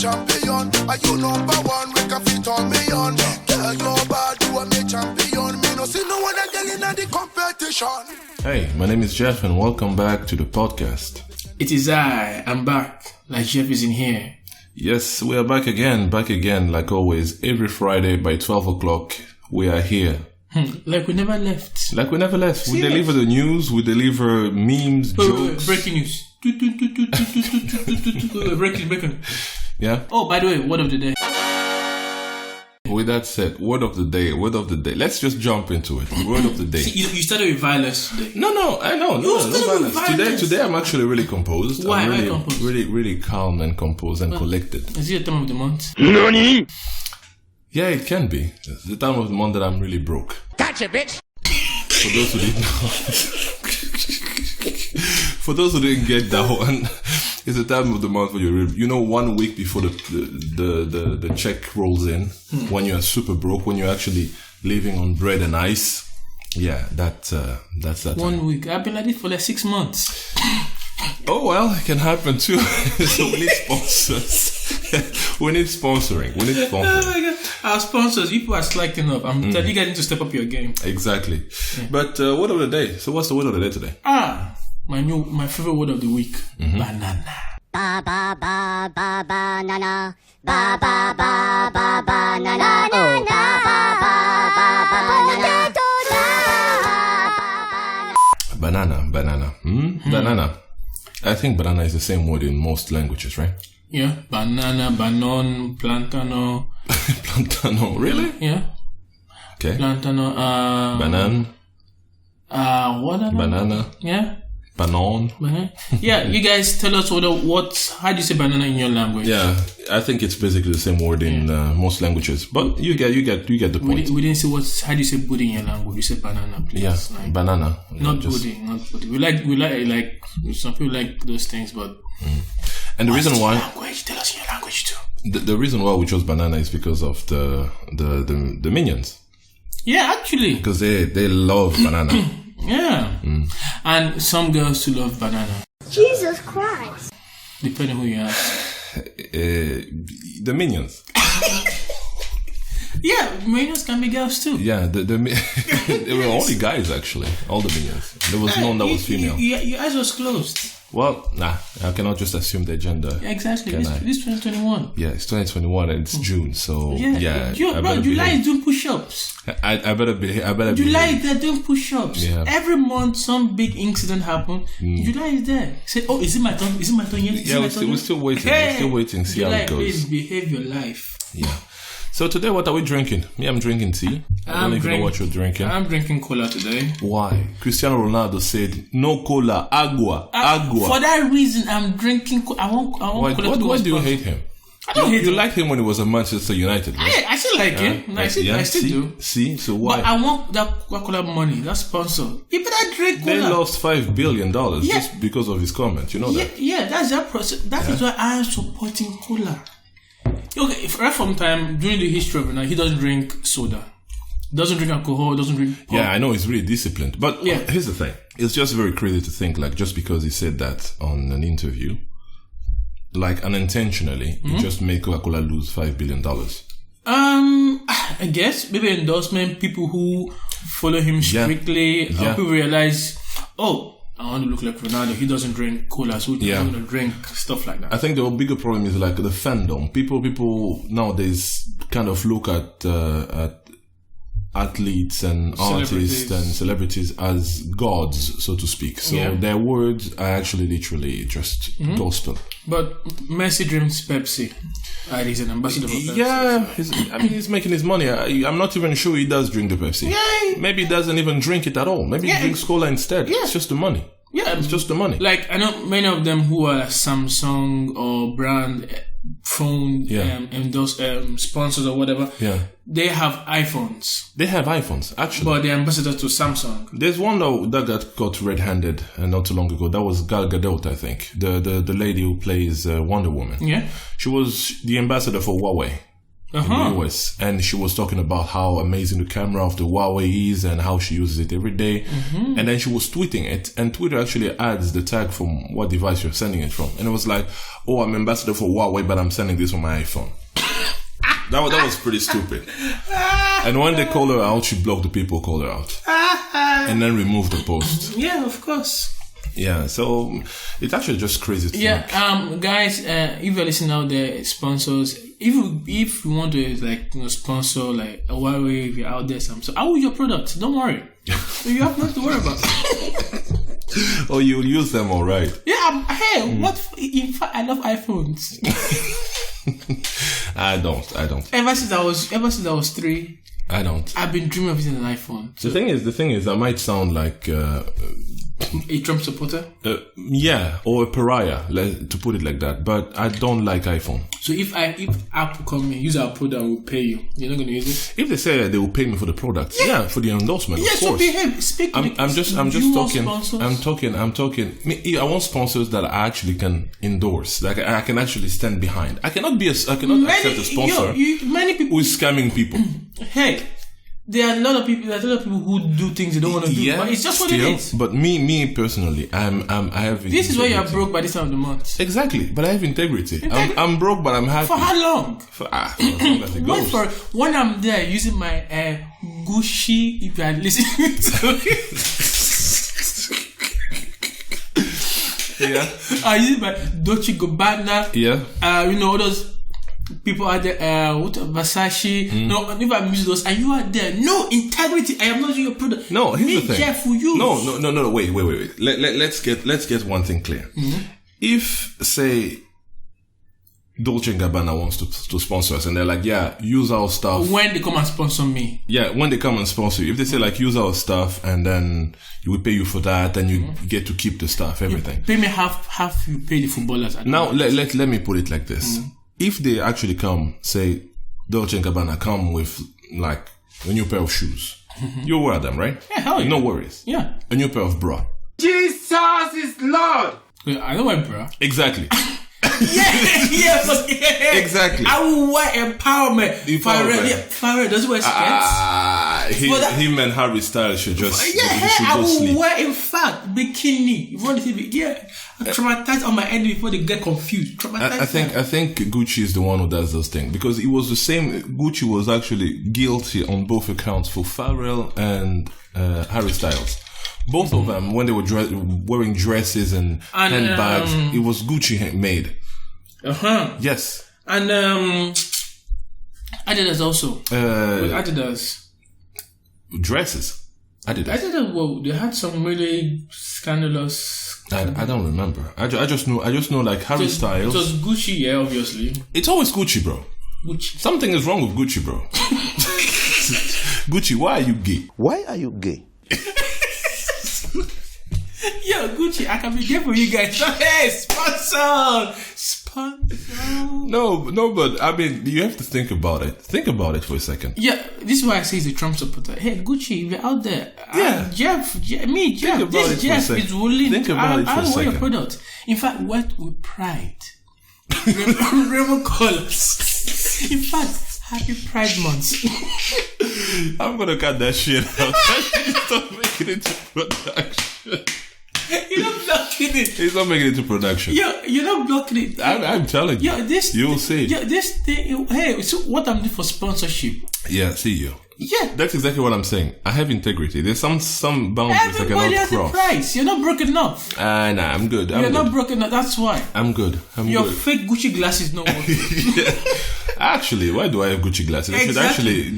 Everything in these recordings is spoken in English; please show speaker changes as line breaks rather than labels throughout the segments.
champion. Are you number one? We can fit on me on. Girl, you're bad, you are me champion. Me no see no one girl in the competition.
Hey, my name is Jeff and welcome back to the podcast.
It is I'm back. Like Jeff is in here.
Yes, we are back again, like always. Every Friday by 12 o'clock, we are here.
Like we never left.
Serious? We deliver the news, we deliver memes, jokes.
Breaking news. Breaking.
Yeah?
Oh, by the way, word of the day.
With that said, word of the day. Let's just jump into it. Word of the day.
See, you started with violence today.
No, I know. No violence. Today I'm actually really composed.
Why?
I'm really,
composed?
really calm and composed and collected.
Is it the time of the month?
NANI? Yeah, it can be. It's the time of the month that I'm really broke.
Gotcha, bitch.
For those who didn't know. For those who didn't get that one, it's the time of the month where you're 1 week before the check rolls in, when you're super broke, when you're actually living on bread and ice. Yeah, that's that
1 week. I've been like this for like 6 months.
Oh well, it can happen too. So we need sponsors. We need sponsoring. Oh my
God. Our sponsors, people are slacking up. I'm telling you guys need to step up your game.
Exactly. Yeah. But word of the day. So what's the word of the day today?
My favorite word of the week. Banana.
Ba ba ba ba banana. Ba ba ba ba banana. Oh, ba ba ba ba banana.
Banana. Banana. I think banana is the same word in most languages, right?
Yeah. Banana, banon, plantano.
Plantano, really?
Yeah.
Okay.
Plantano.
Banan.
What?
Banana.
Yeah.
Banon.
Yeah, you guys tell us how do you say banana in your language?
Yeah, I think it's basically the same word in most languages, but you get the point.
We didn't say how do you say booty in your language? You said banana, please.
Yeah,
like,
banana.
Not booty. We like some people like those things, but.
And the reason why.
Language? Tell us in your language too.
The reason why we chose banana is because of the minions.
Yeah, actually.
Because they love banana.
Yeah. And some girls too love banana.
Jesus Christ.
Depending who you ask.
The minions.
Yeah, minions can be girls too.
Yeah, they were only guys actually. All the minions. There was none that was female.
Your eyes was closed.
Well, nah, I cannot just assume their gender.
Yeah, exactly. This 2021.
Yeah, it's 2021 and it's June, so yeah.
July is doing push-ups.
I better be.
July is there doing push-ups.
Yeah.
Every month, some big incident happen. July is there. Say, oh, is it my turn? Is it my turn yet?
Yeah, we're still waiting.
Hey,
we're still waiting. See
July,
how it goes.
Please behave your life.
Yeah. So today, what are we drinking? Me, I'm drinking tea. I don't even know what you're drinking.
I'm drinking cola today.
Why? Cristiano Ronaldo said, "No cola, agua."
For that reason, I'm drinking. I want
Why
cola.
Why do you hate him?
I don't hate him.
You liked him when he was at Manchester United, right?
I still like him. I still do.
See, so why?
But I want that Coca-Cola money. That sponsor. You better drink cola.
They lost $5 billion just because of his comment. You know that?
Yeah, that's that process. That is why I am supporting cola. Okay, right from time during the history of it, he doesn't drink soda, doesn't drink alcohol, doesn't drink pop.
Yeah, I know he's really disciplined, but here's the thing: it's just very crazy to think like just because he said that on an interview, like unintentionally, he just made Coca-Cola lose $5 billion.
I guess maybe endorsement people who follow him strictly, people realize, I want to look like Ronaldo. He doesn't drink cola, so I'm going to drink stuff like that.
I think the bigger problem is like the fandom. People nowadays kind of look at athletes and artists and celebrities as gods, so to speak. So their words are actually literally just gospel. But
Messi drinks Pepsi. He's an ambassador for Pepsi.
Yeah, he's making his money. I'm not even sure he does drink the Pepsi. Yeah. Maybe he doesn't even drink it at all. Maybe he drinks cola instead. Yeah. It's just the money. Yeah. It's just the money.
Like, I know many of them who are Samsung or brand phone sponsors or whatever. Yeah. They have iPhones.
Actually.
But they're ambassadors to Samsung.
There's one that got caught red-handed not too long ago. That was Gal Gadot, I think. The lady who plays Wonder Woman. Yeah. She was the ambassador for Huawei. in the US, and she was talking about how amazing the camera of the Huawei is and how she uses it every day. And then she was tweeting it, and Twitter actually adds the tag from what device you're sending it from. And it was like, oh, I'm ambassador for Huawei, but I'm sending this on my iPhone. That was pretty stupid. And when they called her out, she blocked the people who called her out. And then removed the post.
Yeah, of course.
Yeah, so it's actually just crazy to think.
Guys, if you're listening out there, sponsors, if you want to sponsor like a Huawei, if you're out there, Samsung, I will your products. Don't worry, you have nothing to worry about.
Oh, you'll use them, all right?
Yeah. What? In fact, I love iPhones.
I don't.
Ever since I was 3.
I don't.
I've been dreaming of using an iPhone. So
the thing is, I might sound like
a Trump supporter.
Or a pariah, to put it like that. But I don't like iPhone. So
if Apple come and use our product and will pay you, you're not going to use it.
If they say they will pay me for the product, for the endorsement, of course.
So behave. Speak.
I'm just talking. I'm talking. I want sponsors that I actually can endorse. Like I can actually stand behind. I cannot accept a sponsor
many people
who is scamming people.
Hey, there are a lot of people. There's a lot of people who do things they don't want to do. But it's just what it is.
But me personally, I have.
This is why you are broke by this time of the month.
Exactly, but I have integrity. I'm broke, but I'm happy.
For how long?
For as long as it goes.
When I'm there using my Gucci. If you are listening to
yeah,
I use my Dolce Gabbana.
Yeah,
all those. People are there, Versace. No, if I'm using those and you are there, no integrity. I am not using your product.
No, here's the thing.
Careful use.
No. Wait. Let's get one thing clear. If say Dolce & Gabbana wants to sponsor us, and they're like, yeah, use our stuff.
When they come and sponsor me.
Yeah, when they come and sponsor you. If they say like, use our stuff, and then we pay you for that, and you get to keep the stuff, everything.
Pay me half you pay the footballers.
Now let me put it like this. If they actually come, say, Dolce & Gabbana come with, like, a new pair of shoes. You wear them, right?
Yeah, hell yeah.
No worries.
Yeah.
A new pair of bra.
Jesus is Lord!
I don't wear bra.
Exactly.
Yeah.
Exactly.
I will wear empowerment. Farrell doesn't wear skirts.
Him and Harry Styles should just
I will
sleep.
wear, in fact, bikini. You want to see I traumatize on my enemy before they get confused.
I think Gucci is the one who does those things, because it was the same. Gucci was actually guilty on both accounts for Pharrell and Harry Styles. Both of them, when they were wearing dresses and handbags, it was Gucci made. Yes.
And Adidas also. Adidas.
Dresses.
Adidas. Well, they had some really scandalous.
I don't remember. I just know like Harry Styles.
It was Gucci, yeah, obviously.
It's always Gucci, bro.
Gucci.
Something is wrong with Gucci, bro. Gucci, why are you gay?
Why are you gay?
Yo, Gucci, I can be gay for you guys. Hey, sponsor.
No, but I mean, you have to think about it. Think about it for a second.
Yeah, this is why I say he's a Trump supporter. Hey, Gucci, if you're out there.
Yeah.
Jeff, this Jeff is willing.
Think about it for a second.
I wear your product. In fact, what with pride. Rainbow colors. In fact, happy Pride Month.
I'm gonna cut that shit out. Stop making it to production.
You're not blocking it.
He's not making it to production.
You're not blocking it.
I'm telling you. You'll see.
Yeah, this thing. Hey, so what I'm doing for sponsorship?
Yeah, see you.
Yeah,
that's exactly what I'm saying. I have integrity. There's some boundaries I cannot cross.
Everybody has a price. You're not broken enough.
Nah, I'm good.
You're not broken enough. That's why.
I'm good.
Your fake Gucci glasses no working.
Yeah. Actually, why do I have Gucci glasses?
Exactly.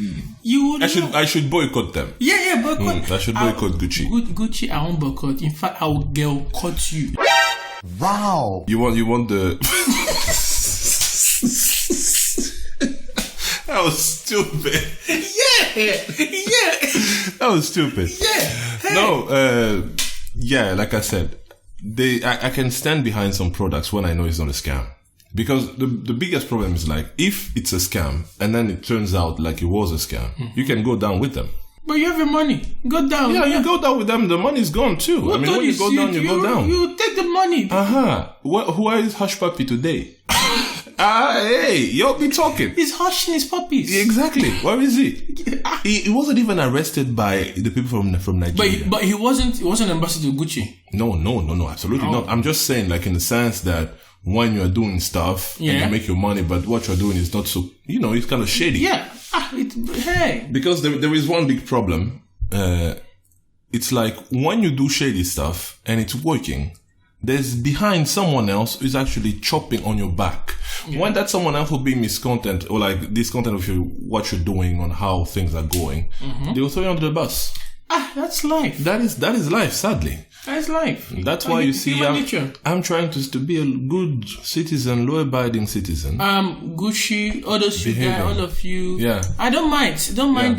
I should boycott them.
Yeah, boycott.
I should boycott Gucci.
Gucci, I won't boycott. In fact, I will girl cut you.
Wow.
You want the... That was stupid.
Yeah.
That was stupid.
Yeah. Hey.
No, like I said, I can stand behind some products when I know it's not a scam. Because the biggest problem is like, if it's a scam and then it turns out like it was a scam, you can go down with them.
But you have your money. Go down.
Yeah, you go down with them. The money's gone too. I mean, when you go down, you go down.
You take the money.
Who is Hush Puppy today? Hey, you'll be talking.
He's hushing his puppies.
Exactly. Where is he? He wasn't even arrested by the people from Nigeria.
But he wasn't ambassador to Gucci.
No, absolutely not. I'm just saying, like, in the sense that when you're doing stuff and you make your money, but what you're doing is not so, it's kind of shady.
Yeah. Hey.
Because there is one big problem. It's like when you do shady stuff and it's working, there's behind someone else who's actually chopping on your back. Yeah. When that someone else will be miscontent or like discontent of what you're doing on how things are going, they will throw you under the bus.
That's life.
That is life, sadly.
That's life.
That's why you see I'm trying to be a good citizen, law-abiding citizen.
Gucci, all of you.
Yeah.
I don't mind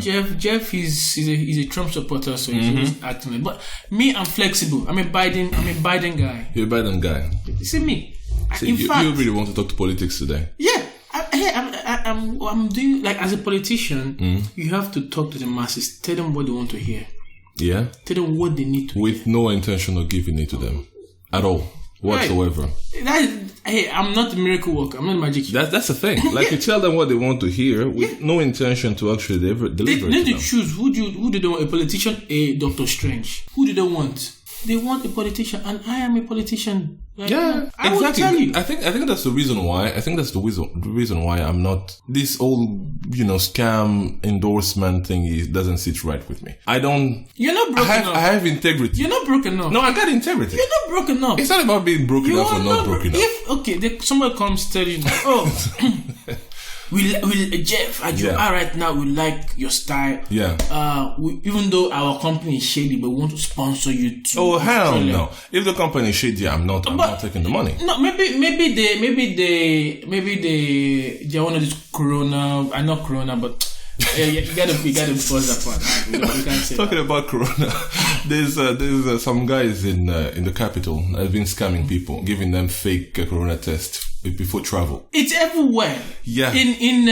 Jeff. Jeff is a Trump supporter, so he's always acting like. But me, I'm flexible. I'm a Biden guy.
You're a Biden guy.
You see me.
See, you really want to talk to politics today?
Yeah. I'm doing, like, as a politician, you have to talk to the masses, tell them what they want to hear.
Yeah.
Tell them what they need to
with hear. No intention of giving it to them at all, whatsoever.
Hey, I'm not a miracle worker. I'm not a magic.
That's the thing. Like, you tell them what they want to hear with no intention to actually deliver it to them.
They choose who do they want, a politician, a Doctor Strange. Who do they want? They want a politician, and I am a politician. Like,
yeah,
I will tell you.
I think that's the reason why. I think that's the reason why I'm not. This old, scam endorsement thing doesn't sit right with me. I don't.
You're not broken up.
I have integrity.
You're not broken up.
No, I got integrity.
You're not broken up.
It's not about being broken up or not broken up.
Somebody comes telling you, Jeff, as you are right now, we like your style. Yeah. Even though our company is shady, but we want to sponsor you too.
Oh, hell no! If the company is shady, I'm not taking the money.
No, maybe they want to do Corona. I'm not Corona, but. You gotta pause that part. We can't say
Talking about Corona, there's some guys in the capital that have been scamming people, giving them fake Corona tests before travel.
It's everywhere.
Yeah.
In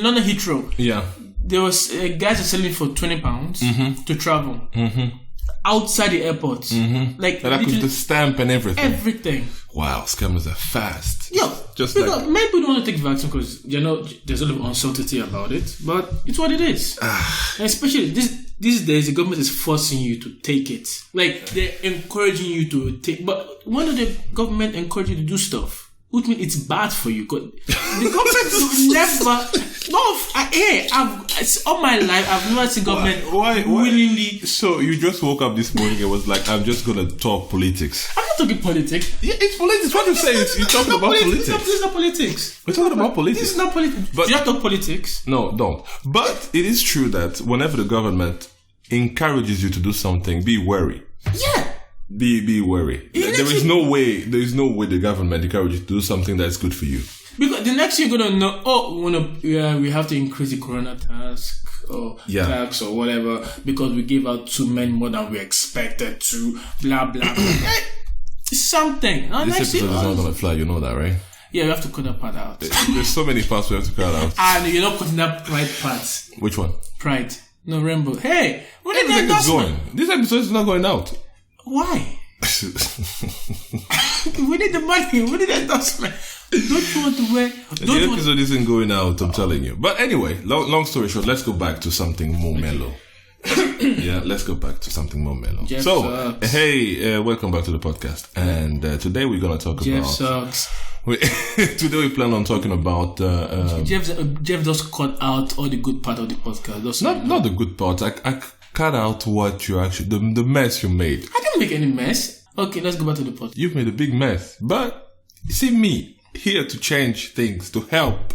London Heathrow.
Yeah.
There was guys are selling for £20 to travel outside the airport. Like
with the stamp and everything.
Everything.
Wow, scammers are fast.
Yeah, because many people don't want to take vaccine because there's a lot of uncertainty about it. But it's what it is. And especially these days, the government is forcing you to take it. Like, they're encouraging you to take. But when do the government encourage you to do stuff? Which means it's bad for you. Cause the government will never. It's all my life, I've never seen government willingly.
So you just woke up this morning and was like, I'm just gonna talk politics.
I'm not talking politics.
Yeah, it's politics. What you say is you're talking about politics.
This is not politics.
We're talking about politics.
This is not politics. But do you have to talk politics?
No, don't. But it is true that whenever the government encourages you to do something, be wary.
Yeah.
Be wary. There is no way the government encourages you to do something that's good for you.
Because the next you're gonna know, we have to increase the Corona tax tax or whatever because we gave out 2 men more than we expected to. Blah blah. blah. Something.
This episode is not gonna fly. You know that, right?
Yeah, we have to cut that part out.
There's so many parts we have to cut out.
And you're not cutting that pride part.
Which one?
Pride. No, Rainbow. Hey, we need
the endorsement. This episode is not going out.
Why? We need the money. We need the endorsement. Don't you want to wear?
The episode isn't going out, I'm telling you. But anyway, long story short, let's go back to something more mellow. Yeah, let's go back to something more mellow.
Jeff sucks.
Hey, welcome back to the podcast. And today we're going to talk
Jeff
about...
sucks.
Today we plan on talking about...
Jeff just cut out all the good part of the podcast.
Not the good part. I cut out what you actually... The mess you made.
I didn't make any mess. Okay, let's go back to the podcast.
You've made a big mess. But, you see me, here to change things, to help.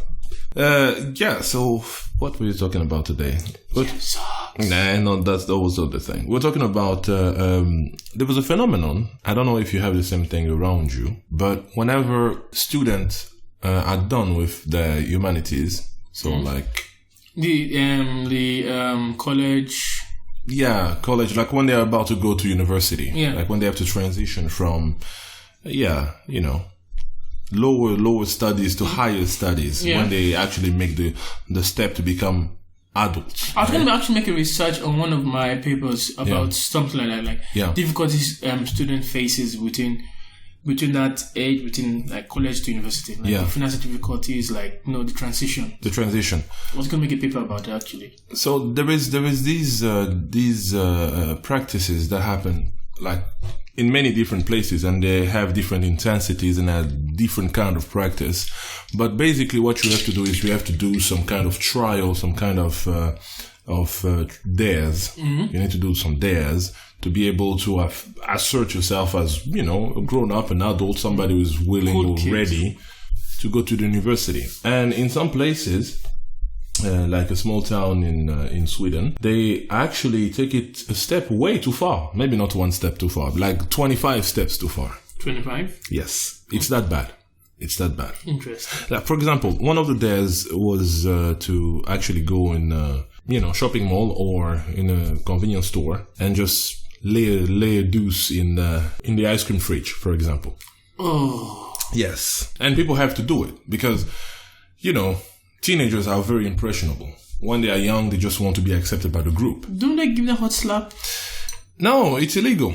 So what were you talking about today?
Jeff sucks.
No, that's also the thing. We're talking about, there was a phenomenon. I don't know if you have the same thing around you, but whenever students are done with their humanities, so like...
The college...
Yeah, college, like when they're about to go to university.
Yeah.
Like when they have to transition from, lower studies to higher studies.
Yeah.
When they actually make the step to become adults.
I was going to actually make a research on one of my papers about something like that, difficulties student faces within between that age, between like college to university, like
Yeah.
the financial difficulties, like the transition.
The transition.
I was going to make a paper about it actually.
So there is these practices that happen like in many different places, and they have different intensities and a different kind of practice. But basically, what you have to do is you have to do some kind of trial, some kind of dares. You need to do some dares to be able to assert yourself as, a grown up, an adult, somebody who is willing
Good
or
kid.
ready to go to the university. And in some places, like a small town in Sweden, they actually take it a step way too far. Maybe not one step too far, like 25 steps too far.
25?
Yes, it's that bad. It's that bad.
Interesting.
Like, for example, one of the dares was to actually go in shopping mall or in a convenience store and just lay a deuce in the ice cream fridge, for example.
Oh.
Yes. And people have to do it because, teenagers are very impressionable. When they are young, they just want to be accepted by the group.
Don't they give them a hot slap?
No, it's illegal.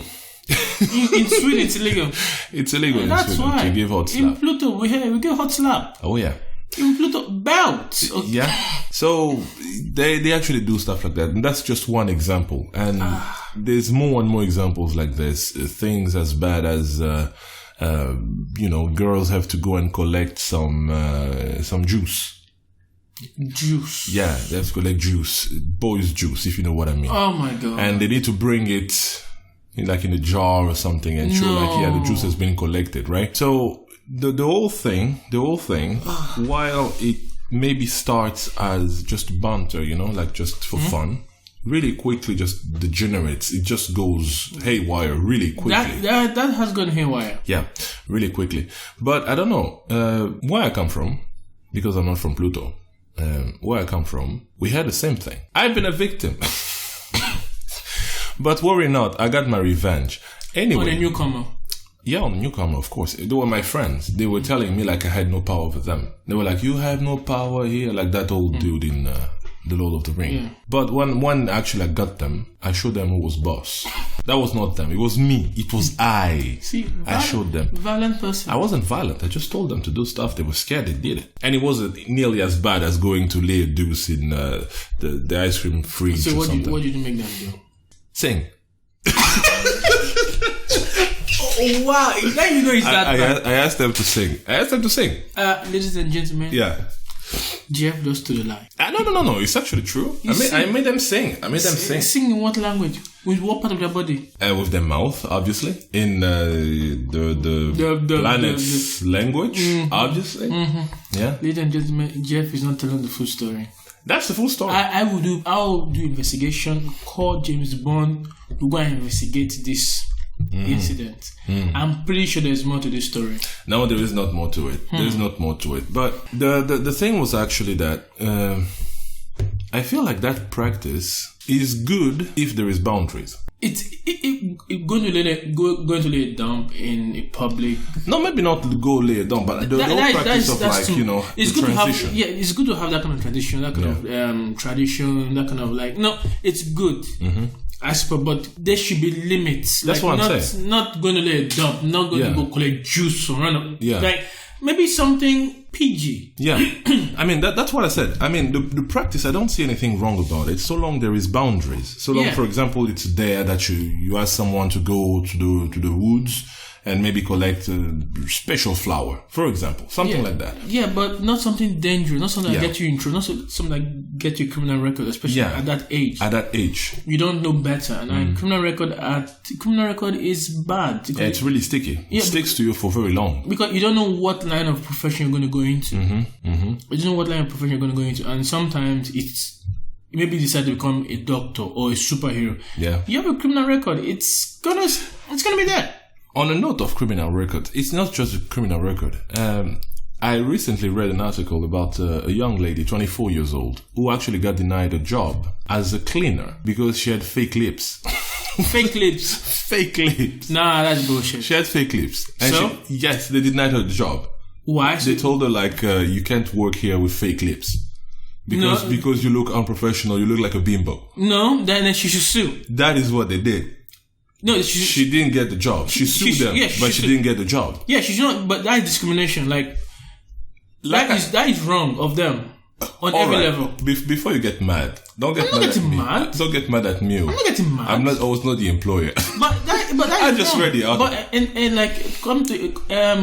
In Sweden, it's illegal.
It's illegal in
That's
Sweden
why.
to give hot
In
slap.
Pluto, we get hot slap.
Oh, yeah.
In Pluto, belt. Okay.
Yeah. So they actually do stuff like that. And that's just one example. And there's more and more examples like this. Things as bad as, girls have to go and collect some juice.
Juice.
Yeah, they have to collect juice. Boys' juice, if you know what I mean.
Oh my god.
And they need to bring it in a jar or something and show the juice has been collected, right? So the whole thing, while it maybe starts as just banter, just for fun, really quickly just degenerates. It just goes haywire really quickly.
That has gone haywire.
Yeah, really quickly. But I don't know where I come from, because I'm not from Pluto. Where I come from, we had the same thing. I've been a victim. But worry not, I got my revenge. Anyway.
On a newcomer.
Yeah, on a newcomer, of course. They were my friends. They were telling me like I had no power over them. They were like, you have no power here, like that old dude in The Lord of the Ring.
Yeah.
But when actually I got them, I showed them who was boss. That was not them. It was me. It was I.
See,
I showed them.
Violent person.
I wasn't violent. I just told them to do stuff. They were scared. They did it. And it wasn't nearly as bad as going to lay a deuce in the ice cream fridge
So
or
what
something.
did you make them do?
Sing.
Oh wow! Now you know it's that bad.
I asked them to sing.
Ladies and gentlemen,
Yeah.
Jeff just told a lie.
No. It's actually true. I made them sing.
Sing in what language? With what part of their body?
With their mouth, obviously. In the planet's language, obviously. Yeah.
Ladies and gentlemen, Jeff is not telling the full story.
That's the full story.
I'll do investigation. Call James Bond. We'll go and investigate this incident. I'm pretty sure there's more to this story.
No, there is not more to it. There's not more to it. But the thing was actually that I feel like that practice is good if there is boundaries.
It's going to lay it down in a public.
No, maybe not go lay it down, but the whole practice of
that's
like,
true. It's
the
good
transition.
to have, it's good to have that kind of tradition, that kind of tradition, that kind of like. No, it's good. I suppose, but there should be limits.
That's
like,
what I'm saying.
Not going to lay it dump, not going to go collect juice or run.
Yeah.
Like maybe something PG.
Yeah. I mean, that's what I said. I mean, the practice, I don't see anything wrong about it, so long there is boundaries. So long, for example, it's there that you ask someone to go to the woods and maybe collect a special flower, for example. Something like that.
Yeah, but not something dangerous, not something that gets you in trouble, not something that gets you criminal record, especially at that age.
At that age.
You don't know better. And criminal record is bad.
Yeah, it's really sticky. It sticks to you for very long.
Because you don't know what line of profession you're going to go into. You don't know what line of profession you're going to go into. And sometimes maybe you decide to become a doctor or a superhero.
Yeah.
You have a criminal record. It's gonna be there.
On a note of criminal record, it's not just a criminal record. I recently read an article about a young lady, 24 years old, who actually got denied a job as a cleaner because she had fake lips.
Fake lips.
Fake lips.
Nah, that's bullshit.
She had fake lips. And
So?
yes, they denied her the job.
Why?
They told her like, you can't work here with fake lips. Because you look unprofessional, you look like a bimbo.
No, then she should sue.
That is what they did.
No,
she didn't get the job. She sued them, but she didn't get the job.
Yeah, she should not. But that is discrimination. That is wrong of them on every level.
Before you get mad, don't get mad at me. Don't get mad at me.
I'm not getting mad.
I was not the employer.
But that I
just
wrong.
read it out.
But and like come to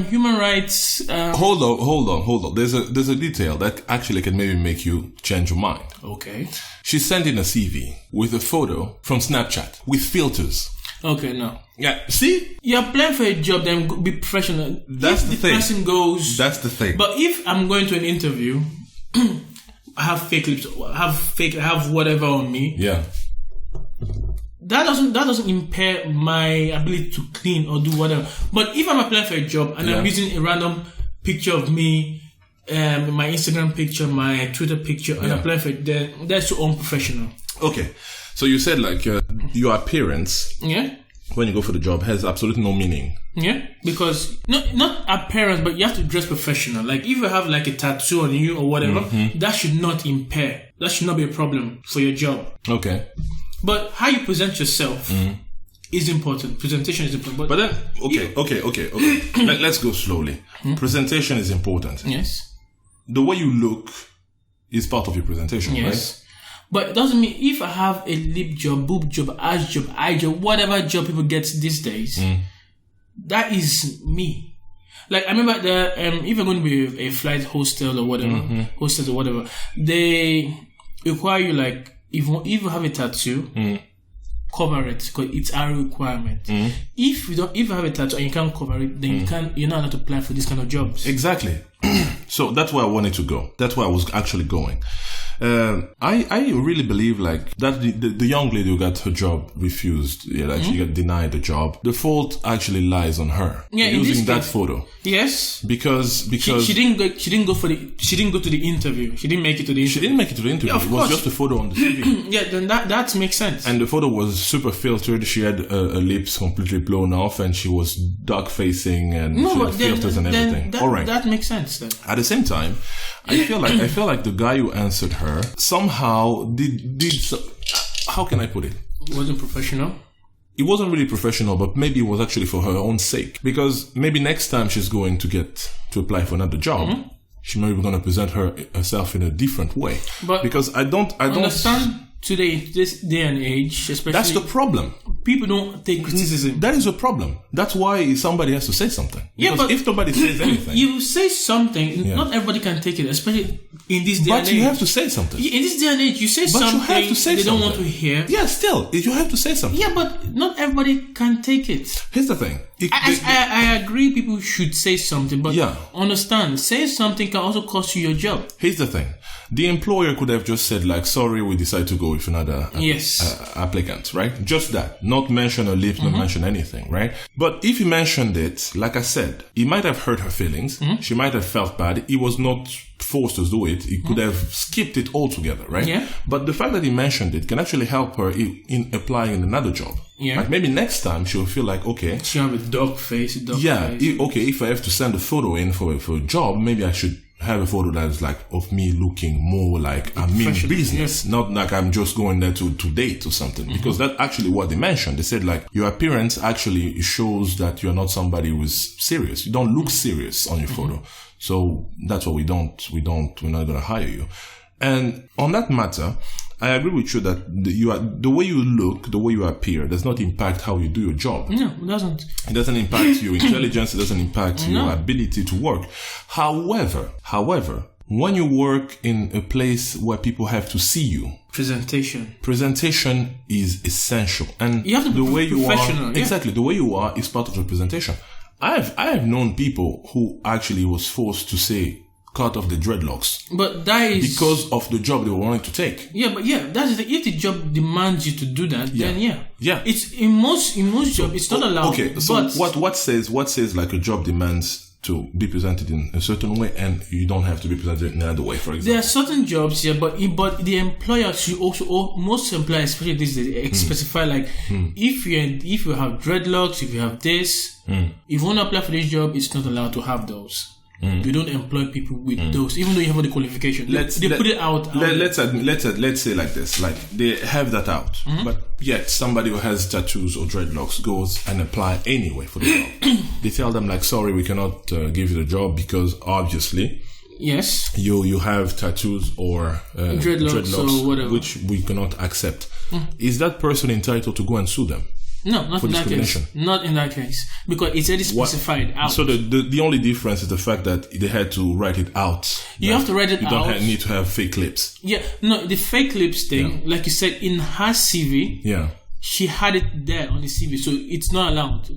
human rights.
Hold on. There's a detail that actually can maybe make you change your mind.
Okay.
She sent in a CV with a photo from Snapchat with filters.
Okay, no.
Yeah, see?
You're applying for a job, then be professional.
That's the thing.
Person goes.
That's the thing.
But if I'm going to an interview, I have fake lips, I have whatever on me.
Yeah.
That doesn't impair my ability to clean or do whatever. But if I'm applying for a job and I'm using a random picture of me, my Instagram picture, my Twitter picture, and applying for it, then that's so unprofessional.
Okay. So you said like your appearance, when you go for the job, has absolutely no meaning.
Yeah, because not appearance, but you have to dress professional. Like if you have like a tattoo on you or whatever, that should not impair. That should not be a problem for your job.
Okay.
But how you present yourself is important. Presentation is important.
But then, okay. Let's go slowly. Presentation is important.
Yes.
The way you look is part of your presentation, right?
But it doesn't mean if I have a lip job, boob job, ass job, eye job, whatever job people get these days, that is me. Like I remember if you're going to be a flight hostel or whatever, they require you like if you have a tattoo, cover it because it's our requirement. If you have a tattoo and you can't cover it, then you're not allowed to apply for this kind of jobs.
Exactly. So that's where I wanted to go. That's where I was actually going. I really believe like that the young lady who got her job refused, she got denied the job. The fault actually lies on her using that photo.
Yes,
because
she didn't go to the interview. She didn't make it to the interview.
She didn't make it to the interview. It was just a photo on the CV.
Yeah, then that makes sense.
And the photo was super filtered. She had her lips completely blown off, and she was dark facing, and she had filters and everything.
All right, that makes sense then.
At the same time, I feel like the guy who answered her somehow did how can I put it?
It wasn't professional.
It wasn't really professional, but maybe it was actually for her own sake. Because maybe next time she's going to apply for another job, she may be going to present herself in a different way. But because I don't
understand today, this day and age, especially
that's the problem.
People don't take criticism.
That is a problem. That's why somebody has to say something. Because but if nobody says anything,
you say something. Not everybody can take it, especially in this day and age.
But you have to say something.
In this day and age, you say something
you have to say
they
something.
Don't want to hear.
Yeah, still, you have to say something.
Yeah, but not everybody can take it.
Here's the thing.
I agree people should say something, but understand, saying something can also cost you your job.
Here's the thing. The employer could have just said like, sorry, we decide to go with another applicant, right? Just that. Not mention her lips, not mention anything, right? But if he mentioned it, like I said, it might have hurt her feelings. She might have felt bad. He was not forced to do it. He could have skipped it altogether, right? Yeah. But the fact that he mentioned it can actually help her in applying in another job. Yeah. Like maybe next time she'll feel like, okay.
She'll have a dog face.
If I have to send a photo in for a job, maybe I should have a photo that is like of me looking more like I'm in business, not like I'm just going there to date or something. Because that's actually what they mentioned. They said like your appearance actually shows that you're not somebody who's serious. You don't look serious on your photo. So that's why we're not going to hire you. And on that matter, I agree with you that the way you look, the way you appear does not impact how you do your job.
No, it doesn't.
It doesn't impact your intelligence. It doesn't impact your ability to work. However, when you work in a place where people have to see you, presentation is essential. And
you have to be
the way
professional.
You are, exactly, the way you are is part of the presentation. I have known people who actually was forced to say, cut off the dreadlocks.
But that is
because of the job they were wanting to take.
Yeah, but that's the if the job demands you to do that, then
yeah.
It's in most jobs it's not allowed.
Okay, so what says like a job demands to be presented in a certain way and you don't have to be presented in another way, for example?
There are certain jobs, but the employer should also, most employers, especially these days, specify like if you have dreadlocks, if you have this, if you want to apply for this job, it's not allowed to have those. you don't employ people with those, even though you have all the qualification. They put it out.
Let's say like this: like they have that out, but yet somebody who has tattoos or dreadlocks goes and apply anyway for the job. They tell them like, sorry, we cannot give you the job because obviously.
Yes.
You have tattoos or dreadlocks
or whatever,
which we cannot accept. Is that person entitled to go and sue them?
No, not in that case. Not in that case, because it's already specified out.
So the only difference is the fact that they had to write it out.
You have to write it out.
You don't need to have fake lips.
Yeah, no, the fake lips thing, like you said, in her CV.
Yeah.
She had it there on the CV, so it's not allowed.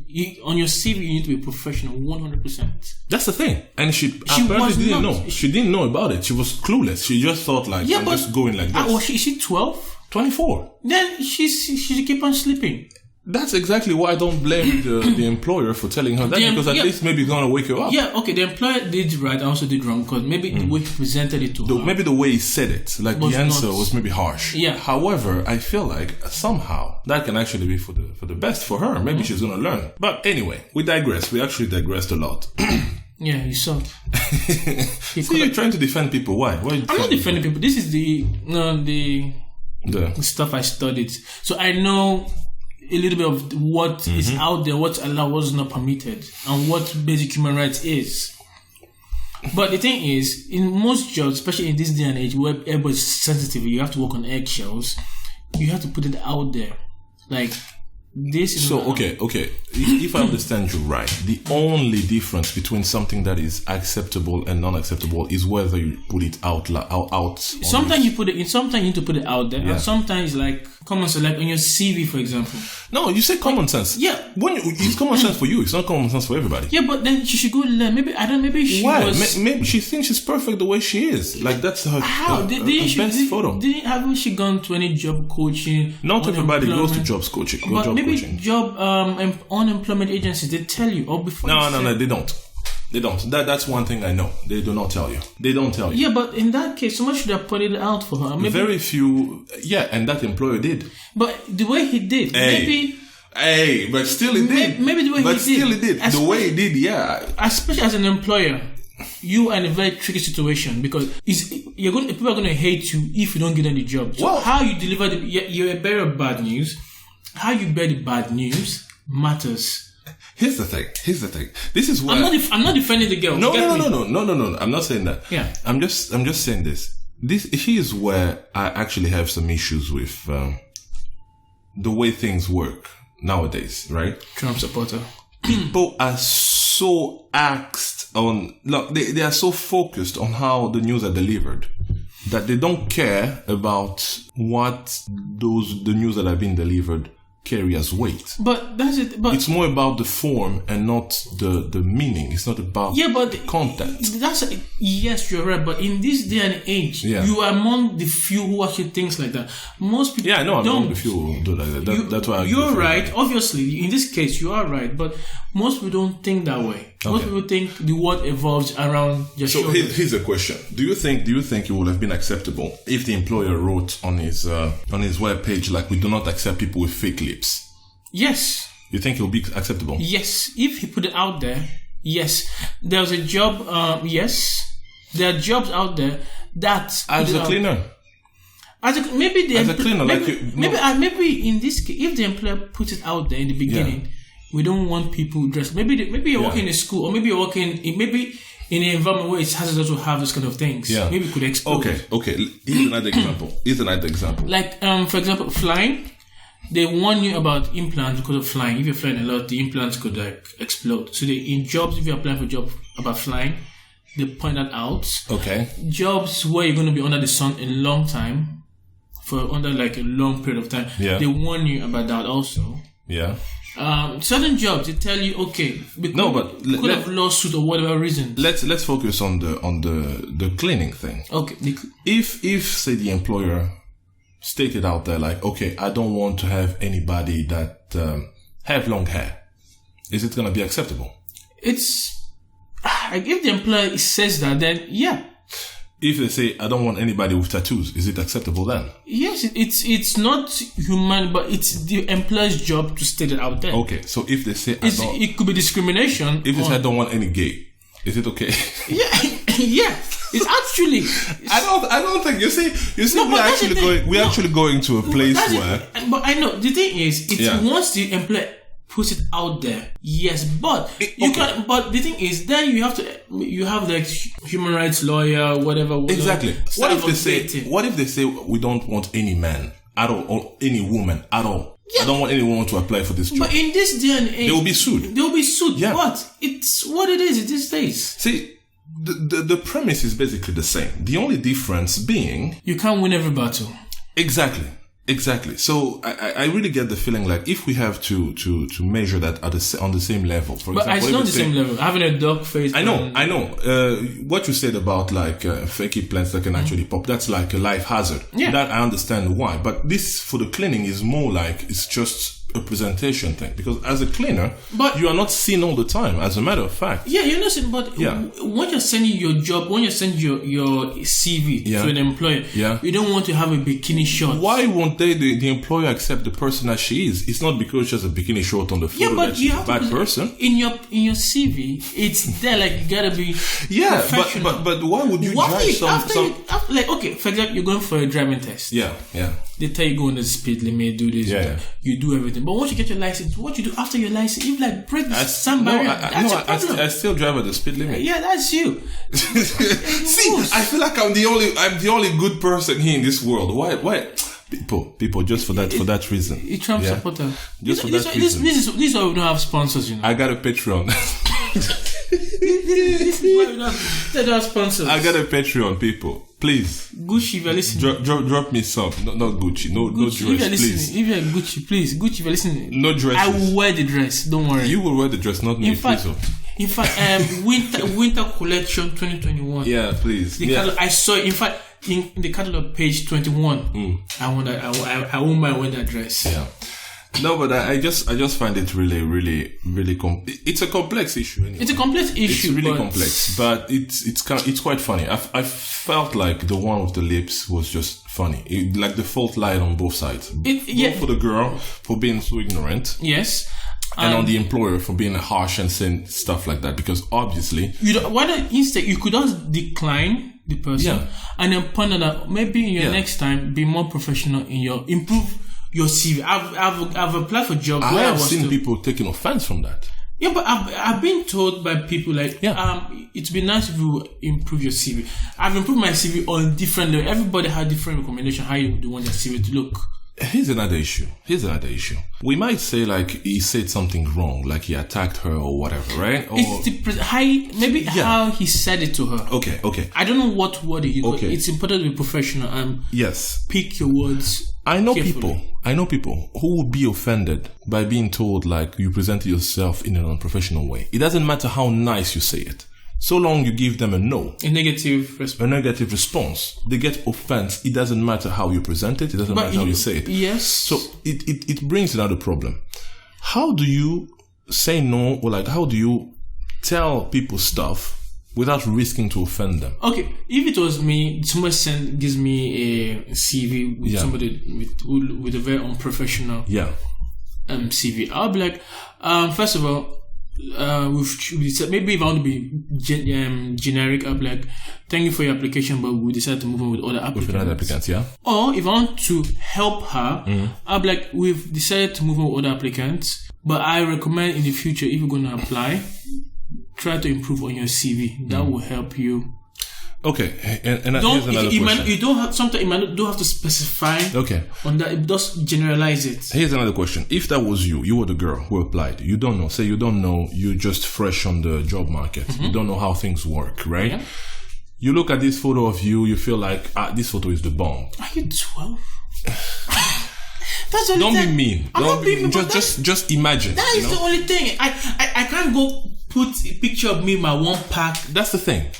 On your CV, you need to be professional, 100%.
That's the thing. And she apparently didn't know. She didn't know about it. She was clueless. She just thought like, I'm just going like this.
Is she 12?
24.
Then she should keep on sleeping.
That's exactly why I don't blame the employer for telling her that, because at least maybe it's going to wake her up.
Yeah, okay, the employer did right, also did wrong, because maybe the way he presented it to her.
Maybe the way he said it, like the answer was maybe harsh.
Yeah.
However, I feel like somehow that can actually be for the best for her. Maybe she's going to learn. But anyway, we digress. We actually digressed a lot.
Yeah, you saw.
So you're trying to defend people. Why?
I'm not defending people. This is the stuff I studied. So I know a little bit of what is out there, what's allowed, what's not permitted, and what basic human rights is. But the thing is, in most jobs, especially in this day and age where everybody's sensitive, you have to work on eggshells, you have to put it out there. Like, this is...
So, okay. If I understand you right, the only difference between something that is acceptable and non-acceptable is whether you put it out.
Sometimes you put it in, sometimes you need to put it out there, and sometimes like common sense, like on your CV, for example.
No, you say common sense.
Yeah.
It's common sense for you. It's not common sense for everybody.
Yeah, but then she should go learn. Maybe she
Why?
was...
Maybe she thinks she's perfect the way she is. Like, that's her, best photo.
Haven't she gone to any job coaching?
Not everybody goes to job coaching.
Job unemployment agencies, they tell you, or before.
No, they don't. They don't. That's one thing I know. They do not tell you. They don't tell you.
Yeah, but in that case, someone should have pointed it out for her. Maybe, very
few. Yeah, and that employer did.
But the way he did,
but still he did.
Maybe the way he did.
But still he did. The way he did, yeah.
Especially as an employer, you are in a very tricky situation because people are going to hate you if you don't get any job. So how you deliver you're a bearer of bad news. How you bear the bad news matters.
Here's the thing. This is why
I'm not defending the girl.
No. I'm not saying that.
Yeah.
I'm just saying this. Here's where I actually have some issues with the way things work nowadays. Right?
Trump supporter.
People are so axed on. Look, they are so focused on how the news are delivered that they don't care about what the news that have been delivered carry as weight.
But that's it. But
it's more about the form and not the meaning. It's not about the content.
Yes, you're right. But in this day and age, you are among the few who actually thinks like that. Most people
I'm among the few who do like that. That's why
you're right. Obviously, in this case, you are right. But most people don't think that way. Okay. Most people think the world evolves around just.
So here's a question: Do you think it would have been acceptable if the employer wrote on his webpage like, "We do not accept people with fake lips"?
Yes.
You think it will be acceptable?
Yes, if he put it out there. Yes, there's a job. Yes, there are jobs out there that
as a cleaner.
Maybe in this case, if the employer puts it out there in the beginning, we don't want people dressed. Maybe you're working in a school, or maybe you're working in in an environment where it's hazardous to have this kind of things. Yeah. Maybe it could explode.
Okay. Here's another example.
Like for example, flying. They warn you about implants because of flying. If you're flying a lot, the implants could explode. So in jobs, if you're applying for a job about flying, they point that out. Okay. Jobs where you're going to be under the sun a long time, under a long period of time. Yeah. They warn you about that also. Yeah. Certain jobs, they tell you, okay, because could have lawsuit or whatever reason.
Let's focus on the cleaning thing. Okay. If say the employer stated out there like, okay, I don't want to have anybody that have long hair, is it going to be acceptable?
If the employer says that, then yeah.
If they say, I don't want anybody with tattoos, is it acceptable then?
Yes, it's not human, but it's the employer's job to state it out there.
Okay, so if they say...
it could be discrimination.
If they say, I don't want any gay. Is it okay?
Yeah. It's actually.
I don't think you see. No, we're actually going to a place where.
But I know the thing is, once the employer puts it out there, yes, but you can. But the thing is, then you have like human rights lawyer, whatever.
Exactly. What if they say we don't want any man at all or any woman at all? Yeah. I don't want anyone to apply for this job.
But in this day and age,
they will be sued.
Yeah. But it's what it is these days.
See, the premise is basically the same. The only difference being
you can't win every battle.
Exactly. So I really get the feeling like if we have to measure that on the same level, for example,
it's not the same level. Having a dog face.
I know. What you said about like fakey plants that can actually pop, that's like a life hazard.
Yeah.
That I understand why, but this for the cleaning is more like it's just a presentation thing, because as a cleaner,
but
you are not seen all the time. As a matter of fact,
you're not seen. But when you're sending your job, when you're sending your CV to an employer, you don't want to have a bikini shot.
Why won't the employer accept the person as she is? It's not because she has a bikini short on the photo that she's a bad person.
In your CV, it's there. Like you gotta be professional.
But why would you judge some?
Like, okay, for example, you're going for a driving test.
Yeah.
They tell you go on the speed limit, do this, you do everything. But once you get your license, what you do after your license, you like break some barrier. That's your problem.
I still drive at the speed limit.
Yeah, that's you.
See, I feel like I'm the only good person here in this world. Why? People, just for that reason.
You Trump supporter.
Just for that reason.
This is why we don't have sponsors, you know.
I got a Patreon.
This is why we don't have sponsors.
I got a Patreon, people. Please.
Gucci, if you're listening.
Drop me some. Not Gucci. No dress, please.
If you're Gucci, please. Gucci, if you're listening.
No dresses.
I will wear the dress. Don't worry.
You will wear the dress, not me.
In fact, winter collection 2021.
Yeah, please.
I saw it. In fact, in the catalog page 21. I won't mind wearing that dress.
Yeah. No, but I just find it really, really, really it's a complex issue. Anyway.
It's a complex issue.
It's really complex, but it's quite funny. I felt like the one with the lips was just funny. Like the fault lied on both sides. Both for the girl for being so ignorant.
Yes.
And on the employer for being harsh and saying stuff like that, because obviously
instead you could just decline the person and then point out that maybe in your next time be more professional in your improve your CV. I've applied for jobs.
I have seen people taking offense from that.
Yeah, but I've been told by people like, it'd be nice if you improve your CV. I've improved my CV on different levels. Everybody had different recommendation how you would want your CV to look.
Here's another issue. We might say like he said something wrong, like he attacked her or whatever, right? Or
it's how he said it to her.
Okay.
I don't know what word he got. It's important to be professional and pick your words.
I know people who would be offended by being told like you presented yourself in an unprofessional way. It doesn't matter how nice you say it. So long you give them a negative response, they get offense. It doesn't matter how you present it. It doesn't matter how you say it.
Yes.
So it brings another problem. How do you say no, or like how do you tell people stuff without risking to offend them?
Okay, if it was me, somebody gives me a CV with somebody with a very unprofessional CV, I'll be like, first of all, maybe if I want to be generic, I'll be like, thank you for your application, but we decided to move on with other applicants. Or if I want to help her, I'll be like, we've decided to move on with other applicants, but I recommend in the future, if you're going to apply, try to improve on your CV. That will help you.
Okay, and here's another question.
You don't have sometimes. You don't have to specify. On that, just generalize it.
Here's another question. If that was you were the girl who applied. You don't know. Say you don't know. You're just fresh on the job market. You don't know how things work, right? Yeah. You look at this photo of you. You feel like this photo is the bomb.
Are you 12?
Don't be mean.
Don't be mean.
Just imagine.
That is the only thing. I can't go put a picture of me in my one pack.
That's the thing.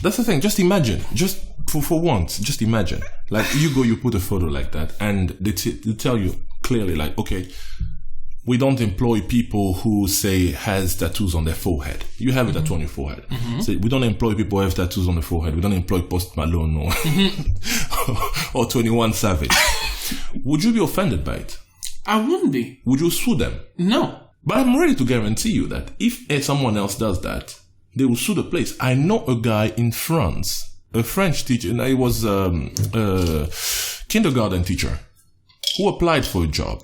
Just imagine. Just for once, just imagine. Like you put a photo like that, and they tell you clearly, like, okay, we don't employ people who say has tattoos on their forehead. You have a tattoo on your forehead. So we don't employ people who have tattoos on the forehead. We don't employ Post Malone or 21 Savage. Would you be offended by it?
I wouldn't be.
Would you sue them?
No.
But I'm ready to guarantee you that if someone else does that, they will sue the place. I know a guy in France, a French teacher, and he was a kindergarten teacher who applied for a job.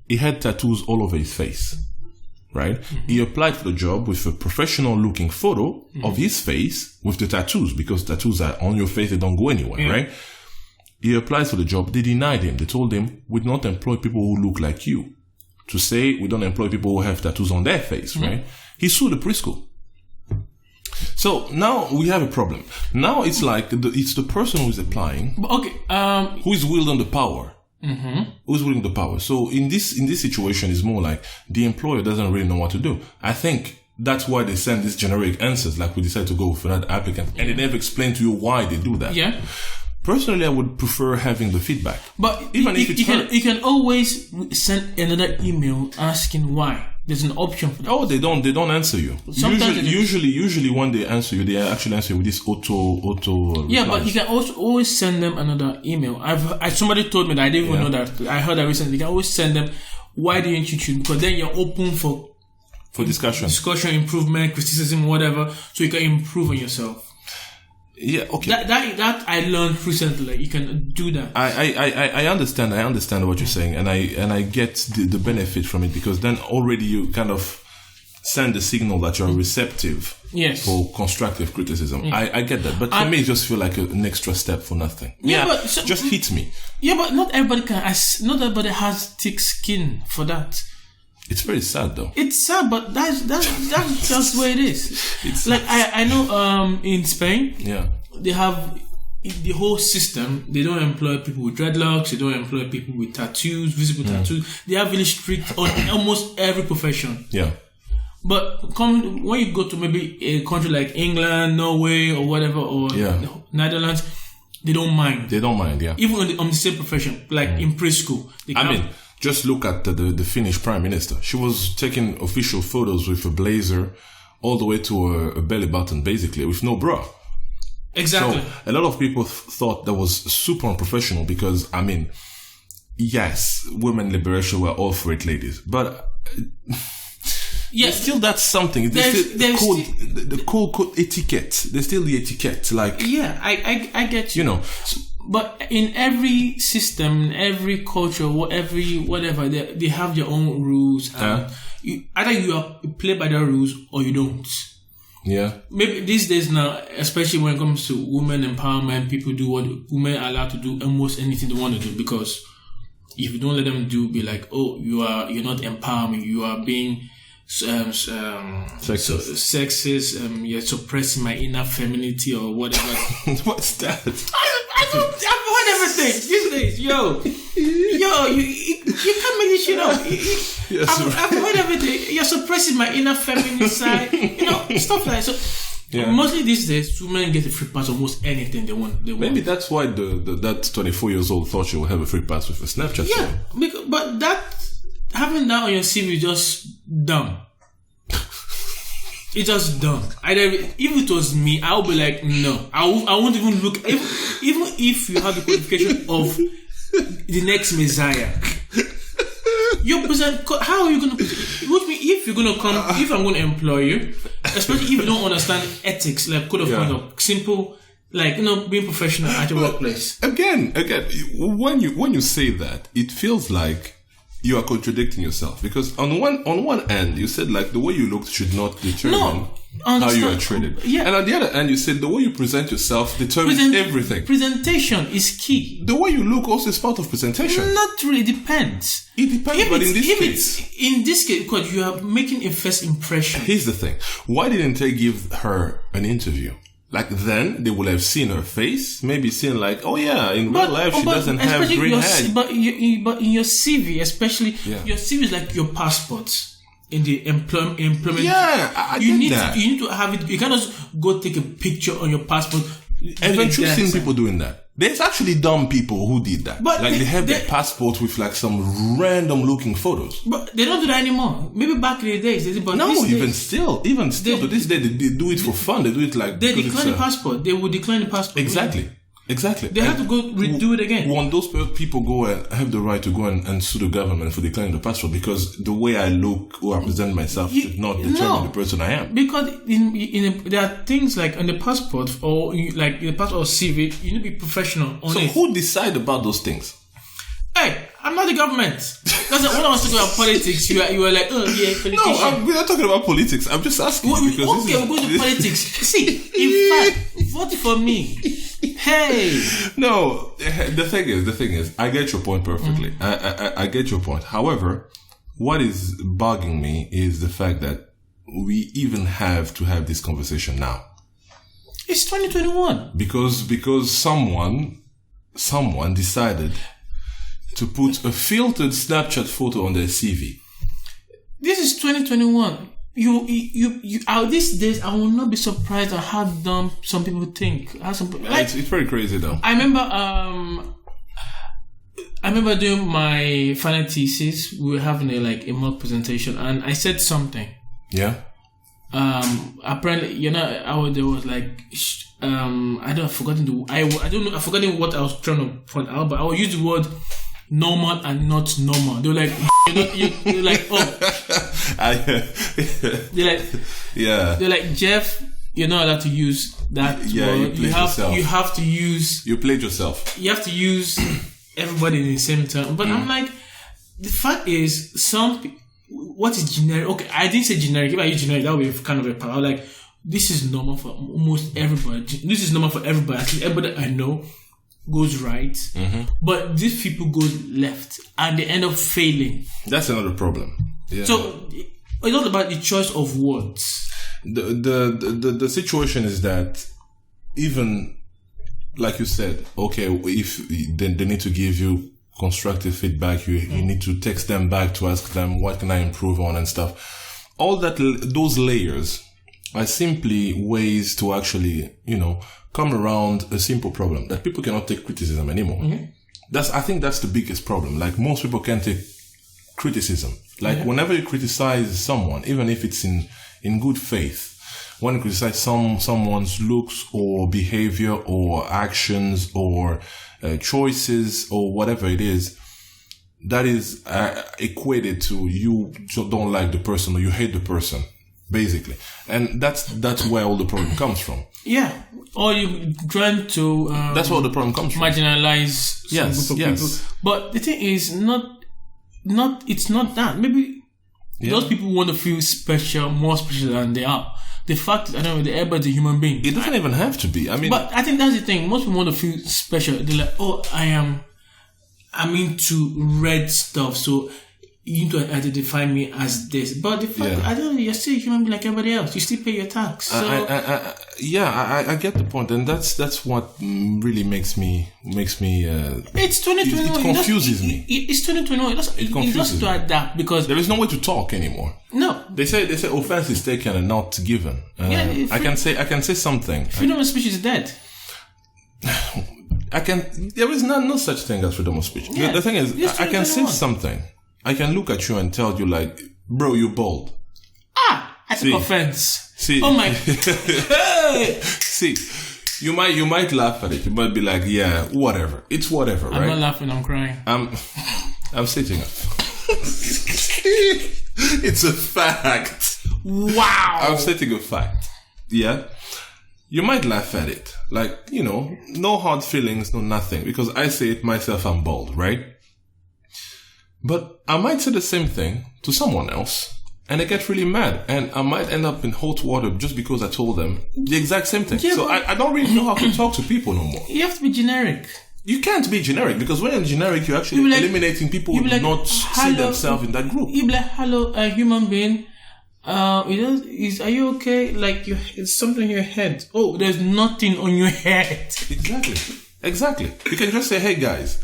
He had tattoos all over his face, right? Mm-hmm. He applied for the job with a professional looking photo of his face with the tattoos, because tattoos are on your face, they don't go anywhere, right? He applied for the job. They denied him. They told him, we don't employ people who look like you. To say we don't employ people who have tattoos on their face, right? He sued the preschool. So now we have a problem. Now it's like it's the person who is applying, who is wielding the power. Mm-hmm. Who's wielding the power? So in this situation, it's more like the employer doesn't really know what to do. I think that's why they send these generic answers, like we decided to go with another applicant, and they never explain to you why they do that. Yeah. Personally, I would prefer having the feedback. But even if it's
you can always send another email asking why. There's an option for that.
Oh, they don't answer you. Usually when they answer you, they actually answer you with this auto.
Yeah, replies. But you can also always send them another email. Somebody told me that I didn't even know that. I heard that recently. You can always send them, why didn't you choose? Because then you're open for
discussion,
improvement, criticism, whatever, so you can improve on yourself.
Yeah, okay.
That I learned recently. Like, you can do that.
I understand what you're saying, and I get the benefit from it, because then already you kind of send a signal that you're receptive for constructive criticism. Yeah. I get that, but for me, it just feel like an extra step for nothing. But just hits me. Yeah, but not everybody has thick skin for that. It's very sad, though.
It's sad, but that's just the way it is. It's like I know in Spain, they have the whole system. They don't employ people with dreadlocks. They don't employ people with tattoos, visible tattoos. They are really strict on almost every profession. Yeah. But when you go to maybe a country like England, Norway, or whatever, or the Netherlands, they don't mind. They don't mind, even on the same profession, like in preschool.
Just look at the Finnish Prime Minister. She was taking official photos with a blazer all the way to a belly button, basically, with no bra. Exactly. So a lot of people thought that was super unprofessional because, yes, women liberation were all for it, ladies. But still that's something. There's the code etiquette. There's still the etiquette. Like,
I get you. You know. But in every system, in every culture, whatever, they have their own rules. Either you play by their rules or you don't. Yeah. Maybe these days now, especially when it comes to women empowerment, people do what women are allowed to do, almost anything they want to do, because if you don't let them do, be like, oh, you're not empowering, you are being sexist, you're suppressing my inner femininity or whatever.
What's that?
I've heard everything these days. Yo, you can't make this shit up. I've heard everything. You're suppressing my inner feminine side. Stuff like that. So mostly these days, women get a free pass almost anything they want.
Maybe that's why that 24 years old thought she would have a free pass with a Snapchat.
Yeah, but having that on your CV is just dumb. It's just dumb. If it was me, I would be like, no. I won't even look. Even if you have the qualification of the next Messiah, how are you going to? If you're going to come, if I'm going to employ you, especially if you don't understand ethics, like code of conduct, simple, like being professional at your workplace.
Again, when you say that, it feels like you are contradicting yourself, because on one end you said like the way you look should not determine how you are treated, and on the other end you said the way you present yourself determines everything.
Presentation is key.
The way you look also is part of presentation.
Not really, depends.
It depends, but in this case,
because you are making a first impression.
Here's the thing: why didn't they give her an interview? Like, then they would have seen her face, maybe seen like, oh yeah, in real life she doesn't have green hair.
But in your CV, especially, your CV is like your passport in the employment.
Yeah, I
you
get that.
You need to have it. You can't just go take a picture on your passport.
Haven't you seen people doing that? There's actually dumb people who did that. But like they have their passport with like some random looking photos.
But they don't do that anymore. Maybe back in the days they did, but
even still, to this day they do it for fun. They do it like
they decline the passport. They would decline the passport.
Exactly. Exactly.
They have to go redo it again.
Won't those people go and have the right to go and sue the government for declining the passport because the way I look or I present myself should not determine the person I am?
Because there are things like on the passport or like the passport or CV, you need to be professional on
So
it.
who decide about those things?
Hey, I'm not the government. That's when I was talking about politics. You were like, oh yeah, politician.
No, we're not talking about politics. I'm just asking because
we're going to politics. See, in fact, vote for me. Hey.
No, the thing is, I get your point perfectly. I get your point. However, what is bugging me is the fact that we even have to have this conversation now.
It's 2021.
Because someone decided to put a filtered Snapchat photo on their CV.
This is 2021. You these days, I will not be surprised at how dumb some people think. It's
very crazy though.
I remember doing my final thesis. We were having a mock presentation, and I said something.
Yeah.
Apparently, there was I've forgotten what I was trying to point out, but I would use the word normal and not normal. They were like, you're like, oh. They're like, Jeff, you're not allowed to use that word. You have to use.
You played yourself.
You have to use everybody in the same term. But I'm like, the fact is, what is generic? Okay, I didn't say generic. If I use generic, that would be kind of a power. Like, this is normal for almost everybody. This is normal for everybody. Actually, everybody I know goes right, but these people go left, and they end up failing.
That's another problem. Yeah.
So it's not about the choice of words.
The situation is that even like you said, okay, if they need to give you constructive feedback, you need to text them back to ask them what can I improve on and stuff. All those layers are simply ways to actually, come around a simple problem that people cannot take criticism anymore. I think that's the biggest problem. Like, most people can't take criticism. Like, whenever you criticize someone, even if it's in good faith, when you criticize someone's looks or behavior or actions or choices or whatever it is, that is equated to you don't like the person or you hate the person, basically. And that's where all the problem comes from. Yeah.
Or you trying to
that's where the problem comes from.
Marginalize some group of people. But the thing is it's not that. Maybe those people want to feel special, more special than they are. The fact is, everybody's a human being.
It doesn't even have to be.
But I think that's the thing. Most people want to feel special. They're like, oh, I'm into red stuff, so you need to identify me as this. But the fact, you're still a human being like everybody else. You still pay your tax. So
I get the point, and that's what really makes me.
It's 2021.
It confuses me.
It's 2021. It confuses me. To adapt because
there is no way to talk anymore.
No,
they say offense is taken and not given. I can say something.
Freedom of speech is dead.
There is no such thing as freedom of speech. Yeah, the thing is, I can say something. I can look at you and tell you, like, bro, you're bald.
I took offense.
See.
Oh my.
See, you might laugh at it. You might be like, yeah, whatever. It's whatever, right?
I'm not laughing. I'm crying.
I'm sitting up. It's a fact.
Wow.
I'm stating a fact. Yeah. You might laugh at it. Like, no hard feelings, no nothing. Because I say it myself, I'm bald, right? But I might say the same thing to someone else, and they get really mad, and I might end up in hot water just because I told them the exact same thing. Yeah, so I don't really know how to talk to people no more.
You have to be generic.
You can't be generic, because when you're generic, you're actually eliminating people who do not see themselves in that group.
You be like, hello, a human being. Are you okay? Like, it's something in your head. Oh, there's nothing on your head.
Exactly. You can just say, hey guys,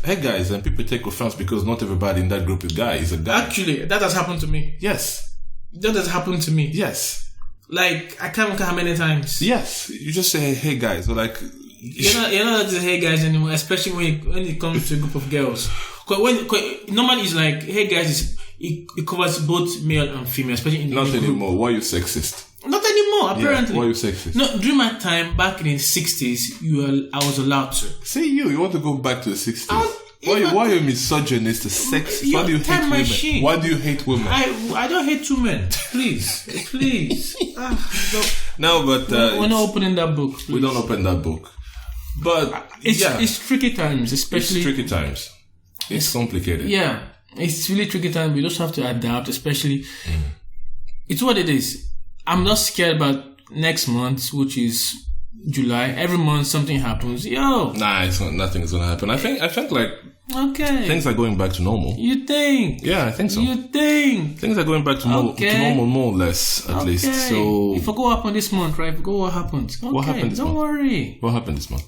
and people take offense because not everybody in that group is a guy.
Actually, that has happened to me.
Yes.
That has happened to me.
Yes.
Like, I can't remember how many times.
Yes. You just say, hey guys, or like...
You're not allowed to say hey guys anymore, especially when it comes to a group of girls. Because normally it's like, hey guys, it covers both male and female, especially in the
Not
group.
anymore. Why are you sexist?
Not anymore, apparently.
Why are you sexist?
No, during my time back in the 60s, I was allowed to.
Say you want to go back to the 60s. Why are you misogynist, sexist? Why do you hate women?
Machine.
Why do you hate women?
I don't hate women. Please.
No, but...
we're not opening that book. Please.
We don't open that book. But
it's tricky times, especially...
It's tricky times. It's complicated.
Yeah. It's really tricky times. We just have to adapt, especially... It's what it is. I'm not scared about next month, which is July. Every month something happens.
Nah, nothing is gonna happen. I think like things are going back to normal.
You think?
Yeah, I think so.
You think?
Things are going back to normal, more or less, at least. So
if I go up on this month, right? What happened? Okay,
what happened this month?
Don't worry.
What happened this month?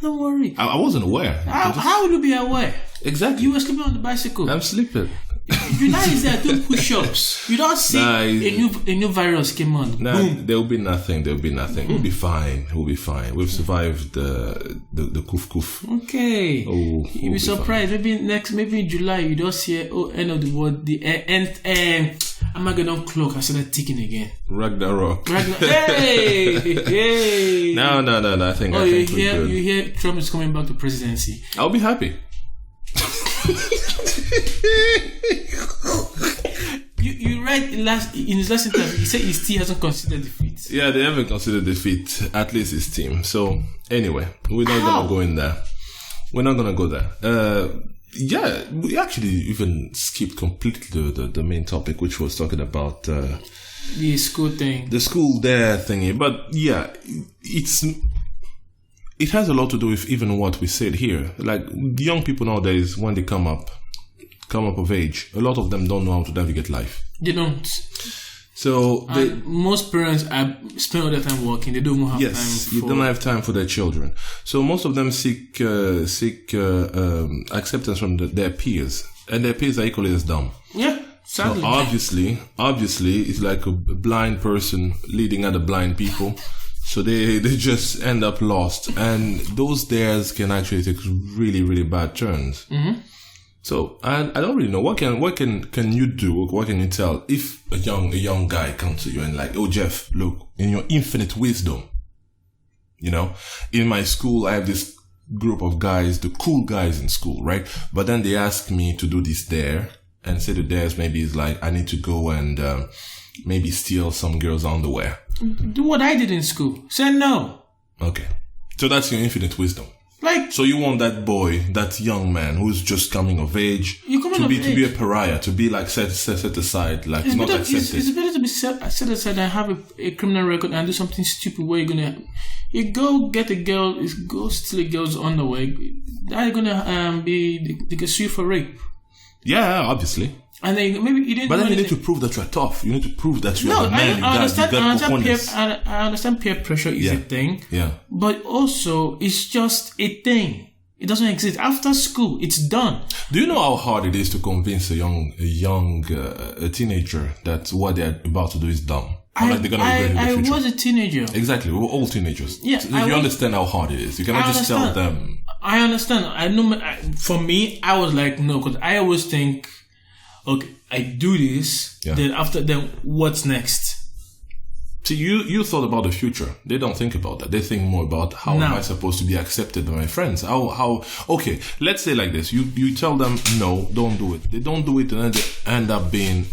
Don't worry.
I wasn't aware.
How will you be aware?
Exactly.
You were sleeping on the bicycle.
I'm sleeping.
July is there doing push-ups. You don't see a new virus came on. Boom.
There will be nothing. We'll be fine. We've survived the kuf.
Okay.
Oh,
you'll be surprised. Maybe in July you don't see end of the world. The end. Armageddon clock. I started ticking again.
Ragnarok.
Hey.
No. I think we're good.
You hear Trump is coming back to presidency.
I'll be happy.
You read in his last interview, he said his team hasn't considered defeat.
Yeah, they haven't considered defeat, at least his team. So anyway, we're not gonna go in there. We're not gonna go there. We actually even skipped completely the main topic, which was talking about
the school thing,
the school there thingy. But yeah, it has a lot to do with even what we said here. Like young people nowadays, when they come up of age, a lot of them don't know how to navigate life.
They don't.
So
most parents spend all their time working. They don't have time.
You don't have time for their children. So most of them seek acceptance from their peers, and their peers are equally as dumb.
Yeah, sadly.
So obviously, it's like a blind person leading other blind people. So they just end up lost, and those dares can actually take really, really bad turns. Mm-hmm. So I don't really know what can you do? What can you tell if a young guy comes to you and like, oh Jeff, look, in your infinite wisdom, in my school I have this group of guys, the cool guys in school, right? But then they ask me to do this dare, and say the dares maybe is like I need to go and maybe steal some girl's underwear.
Do what I did in school. Say no.
Okay, so that's your infinite wisdom.
Like,
so you want that boy, that young man who's just coming of age, to be a pariah, to be like set aside, like it's not accepted.
It's better to be set aside and have a criminal record and do something stupid where you go get a girl, go steal a girl's underwear. They're gonna they can sue you for rape.
Yeah, obviously.
And then maybe you didn't.
But then you need to prove that you're tough. You need to prove that you're a man.
I understand peer pressure is a thing.
Yeah.
But also, it's just a thing. It doesn't exist. After school, it's done.
Do you know how hard it is to convince a teenager that what they're about to do is dumb? They're gonna regret in the future.
I was a teenager.
Exactly. We were all teenagers.
Yeah.
So you understand how hard it is. You cannot just tell them.
I understand. I know. For me, I was like, no, because I always think, okay, I do this, then what's next?
See, you thought about the future. They don't think about that. They think more about how am I supposed to be accepted by my friends? Okay, let's say like this. You tell them, no, don't do it. They don't do it and then they end up being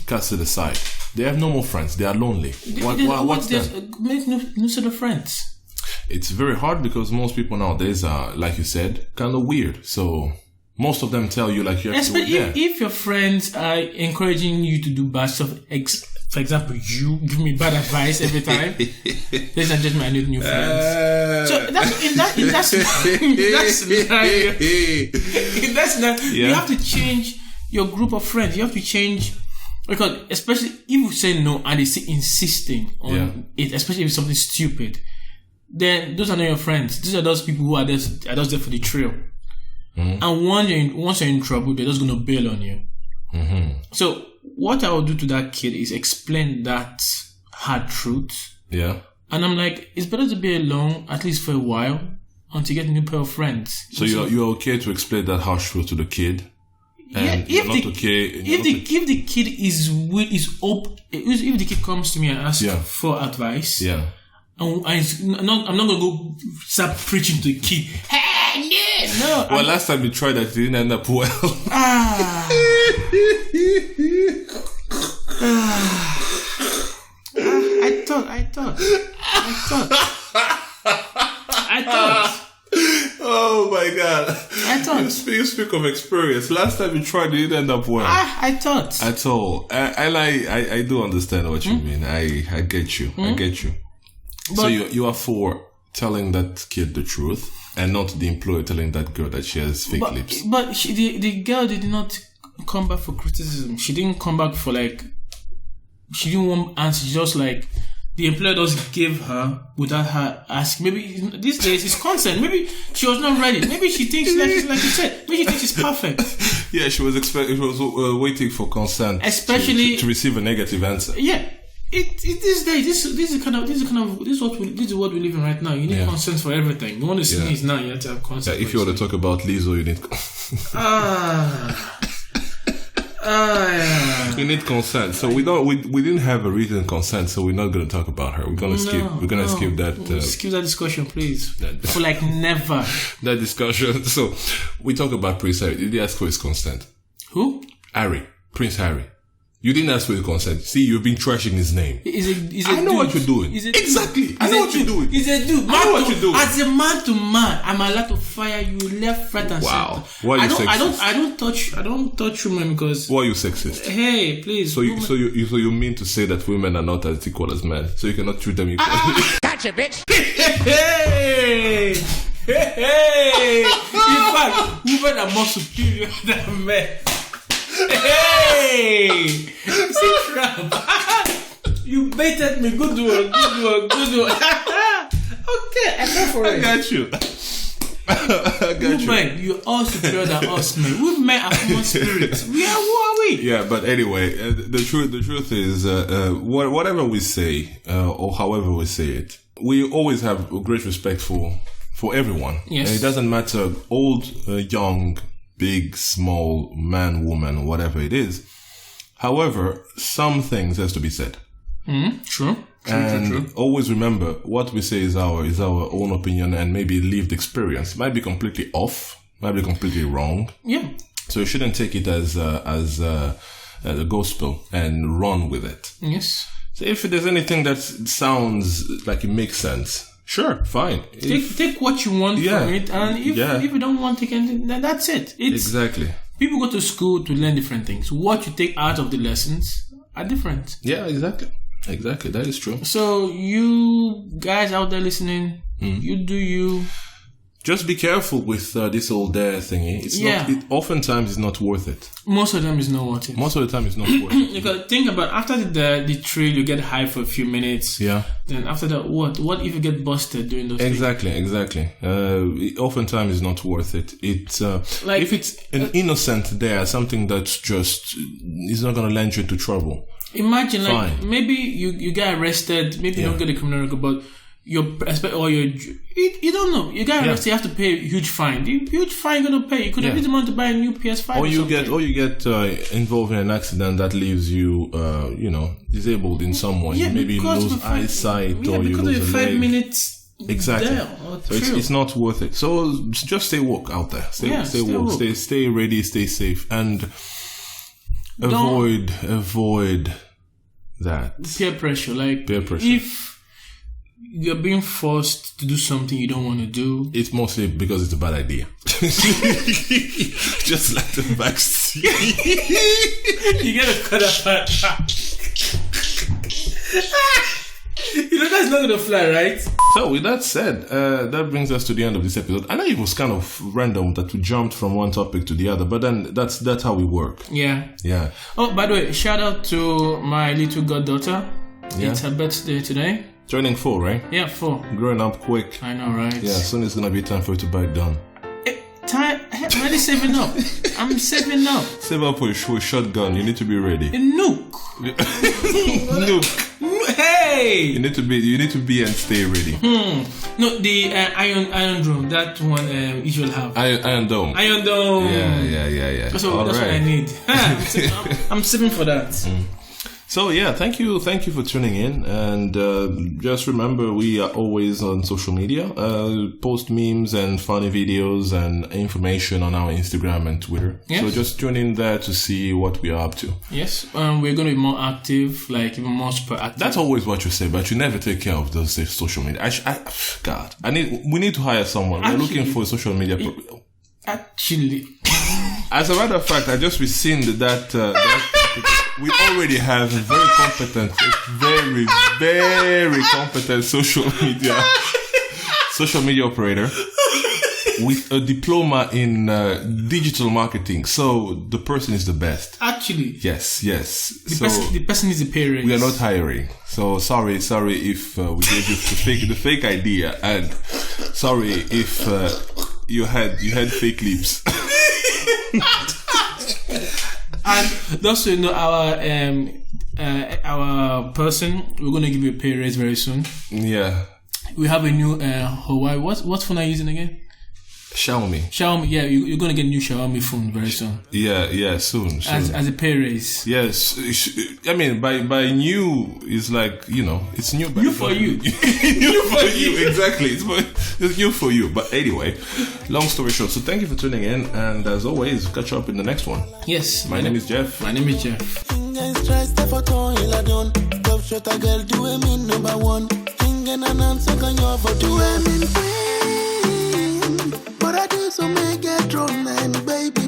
casted aside. They have no more friends. They are lonely. What's that?
Make no sort of friends.
It's very hard because most people nowadays are, like you said, kind of weird. So most of them tell you like you have to do it.
If your friends are encouraging you to do bad stuff, for example, you give me bad advice every time. Ladies and gentlemen, I need new friends. So in that scenario, you have to change your group of friends. You have to change, because especially if you say no and they say insisting on it, especially if it's something stupid, then those are not your friends. These are those people who are just there for the thrill. Mm-hmm. And once you're in trouble, they're just going to bail on you. Mm-hmm. So what I will do to that kid is explain that hard truth.
Yeah.
And I'm like, it's better to be alone, at least for a while, until you get a new pair of friends.
So you're okay to explain that harsh truth to the kid? And
if the kid is open, if the kid comes to me and asks for advice, I'm not gonna go start preaching to the kid. Hey, no.
Well, last time we tried that, it didn't end up well. I thought. Oh my God!
I thought.
You speak of experience. Last time you tried, it didn't end up well.
I thought.
At all. And I do understand what you mean. I get you. I get you. But so you are for telling that kid the truth and not the employer telling that girl that she has fake lips.
But the girl did not come back for criticism. She didn't come back for she didn't want answers. Just the employer just gave her without her asking. Maybe these days it's consent. Maybe she was not ready. Maybe she thinks like you said. Maybe she thinks it's perfect.
Yeah, she was waiting for consent, especially to receive a negative answer.
Yeah. These days, this is what we live in right now. You need consent for everything. You want to sneeze now, you have to have consent.
If you want to talk about Lizzo, you need. You need consent. So we didn't have a written consent, so we're not going to talk about her. We're gonna skip that.
Skip that discussion, please. For never.
That discussion. So we talk about Prince Harry. Did he ask for his consent?
Who?
Prince Harry. You didn't ask for his consent. See, you've been trashing his name. I know what you're doing. Exactly. I know what you're doing.
He's a dude.
I know what you're doing.
As a man to man, I'm allowed to fire you left, right, and center.
Wow. Why are you sexist?
I don't touch women because.
Why are you sexist?
Hey, please.
So you mean to say that women are not as equal as men? So you cannot treat them equally?
Gotcha, bitch.
Hey. In fact, women are more superior than men. Hey! See, crap. You baited me. Good one. Okay, I go for it.
I got you.
Women, you're all superior than us, man. We men are common spirits. Who are we?
Yeah, but anyway, the truth is, whatever we say, or however we say it, we always have great respect for everyone.
Yes.
And it doesn't matter, old, young, big, small, man, woman, whatever it is. However, some things has to be said.
True.
Always remember, what we say is our own opinion and maybe lived experience. Might be completely off, might be completely wrong.
Yeah.
So you shouldn't take it as a gospel and run with it.
Yes.
So if there's anything that sounds like it makes sense, sure, fine.
Take what you want from it, and if you don't want to take anything, then that's it.
Exactly.
People go to school to learn different things. What you take out of the lessons are different.
Yeah, exactly. That is true.
So you guys out there listening, you do you.
Just be careful with this old dare thingy. Oftentimes it's not worth it.
Most of them is not worth it.
Most of the time it's not worth it.
Because think about after the trail, you get high for a few minutes.
Yeah. Then
after that, what? What if you get busted during those?
Exactly. Oftentimes it's not worth it. It's if it's an innocent dare, something that's just is not going to land you into trouble.
Imagine maybe you get arrested, maybe you don't get a criminal record, but you don't know. You get arrested, you have to pay a huge fine. The huge fine you're gonna pay. You could have used the money to buy a new PS5. Or you get
involved in an accident that leaves you, disabled in some way.
Yeah,
maybe you lose eyesight or you lose a leg.
5 minutes.
Exactly. So it's not worth it. So just stay woke out there. Stay woke. Stay ready. Stay safe and avoid that
peer pressure. If you're being forced to do something you don't want to do,
it's mostly because it's a bad idea. Just like the vaccine.
You gotta cut apart. That's not gonna fly, right?
So with that said, that brings us to the end of this episode. I know it was kind of random that we jumped from one topic to the other, but then that's how we work.
Yeah. Oh, by the way, shout out to my little goddaughter. Yeah. It's her birthday today.
Turning 4, right?
Yeah, 4.
Growing up quick.
I know, right?
Yeah, soon it's gonna be time for you to buy it done.
I'm already saving up. I'm saving up.
Save up for a shotgun. You need to be ready.
A nuke.
Nuke.
Hey!
You need to be and stay ready.
No, the Iron Dome. That one Israel have.
Iron Dome.
Iron Dome.
Yeah.
That's what I need. I'm sipping for that.
So yeah, thank you for tuning in, and just remember we are always on social media, post memes and funny videos and information on our Instagram and Twitter.
Yes.
So just tune in there to see what we are up to.
Yes, we're going to be more active, like even more super active.
That's always what you say, but you never take care of those social media. We need to hire someone. We're looking for a social media.
Actually,
as a matter of fact, I just rescinded that. We already have a very competent social media operator with a diploma in digital marketing. So the person is the best.
Actually,
yes.
The person is a pay raise.
We are not hiring. So sorry if we gave you the fake idea, and sorry if you had fake lips.
And just so you know, our person, we're going to give you a pay raise very soon.
Yeah.
We have a new Huawei. What phone are you using again?
Xiaomi.
Yeah, you're going to get a new Xiaomi phone very soon.
Yeah, soon.
As a pay raise.
Yes. I mean, by new is like, it's new.
New for you.
New for you, exactly. It's new for you. But anyway, long story short, so thank you for tuning in, and as always, catch up in the next one.
Yes.
My name is Jeff.
My name is Jeff.
But I do so make it drunk, man, baby.